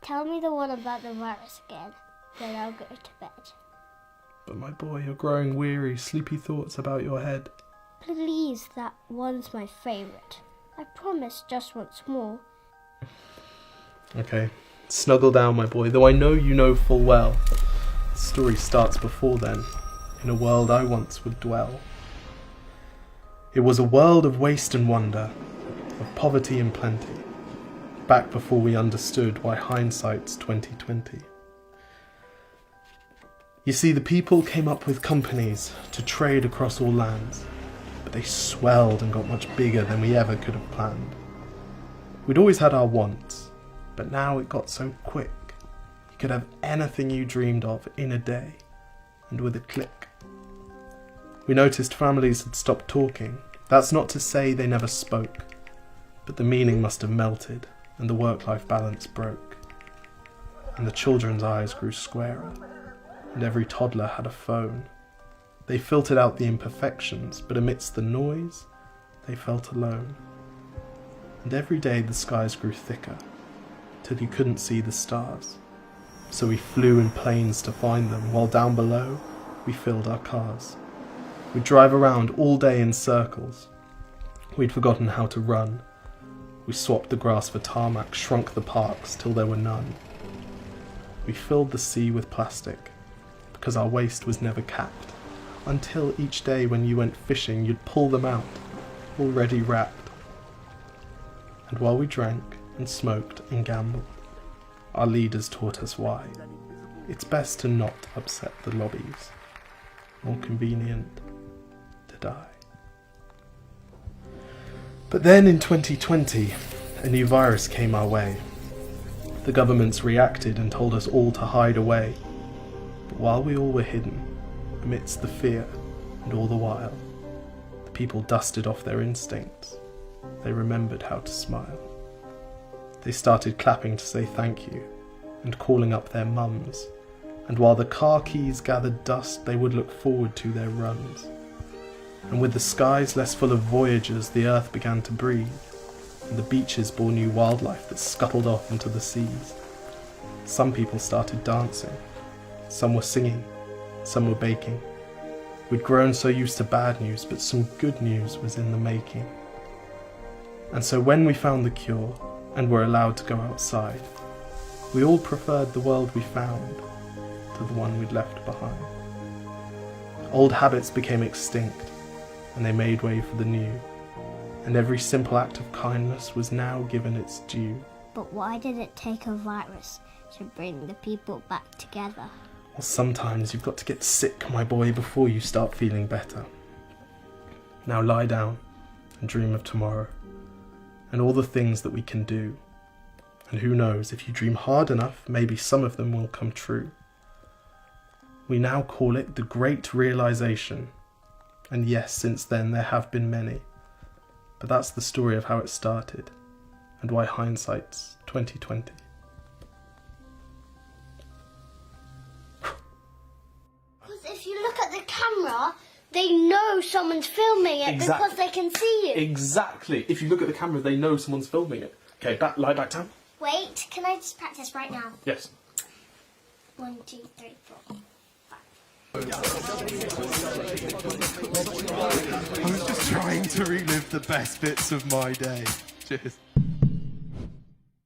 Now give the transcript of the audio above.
Tell me the one about the virus again, then I'll go to bed. But my boy, you're growing weary, sleepy thoughts about your head. Please, that one's my favourite. I promise just once more. Okay, snuggle down, my boy, though I know you know full well. The story starts before then, in a world I once would dwell. It was a world of waste and wonder, of poverty and plenty, back before we understood why hindsight's 2020. You see, the people came up with companies to trade across all lands, but they swelled and got much bigger than we ever could have planned. We'd always had our wants, but now it got so quick. You could have anything you dreamed of in a day, and with a click. We noticed families had stopped talking. That's not to say they never spoke, but the meaning must have melted, and the work-life balance broke. And the children's eyes grew squarer, and every toddler had a phone. They filtered out the imperfections, but amidst the noise, they felt alone. And every day the skies grew thicker, till you couldn't see the stars. So we flew in planes to find them, while down below, we filled our cars. We'd drive around all day in circles. We'd forgotten how to run. We swapped the grass for tarmac, shrunk the parks till there were none. We filled the sea with plastic, because our waste was never capped, until each day when you went fishing you'd pull them out, already wrapped. And while we drank and smoked and gambled, our leaders taught us why. It's best to not upset the lobbies. More convenient to die. But then in 2020, a new virus came our way. The governments reacted and told us all to hide away. But while we all were hidden, amidst the fear and all the while, the people dusted off their instincts. They remembered how to smile. They started clapping to say thank you and calling up their mums. And while the car keys gathered dust, they would look forward to their runs. And with the skies less full of voyagers, the earth began to breathe, and the beaches bore new wildlife that scuttled off into the seas. Some people started dancing, some were singing, some were baking. We'd grown so used to bad news, but some good news was in the making. And so when we found the cure, and were allowed to go outside, we all preferred the world we found to the one we'd left behind. Old habits became extinct, and they made way for the new, and every simple act of kindness was now given its due. But why did it take a virus to bring the people back together? Well, sometimes you've got to get sick, my boy, before you start feeling better. Now lie down and dream of tomorrow, and all the things that we can do. And who knows, if you dream hard enough, maybe some of them will come true. We now call it the GREAT REALISATION. And yes, since then there have been many. But that's the story of how it started, and why hindsight's 2020. Because if you look at the camera, they know someone's filming it because they can see you. Exactly. If you look at the camera, they know someone's filming it. Okay, lie back down. Wait, can I just practice right now? Yes. 1, 2, 3, 4. I was just trying to relive the best bits of my day. Cheers.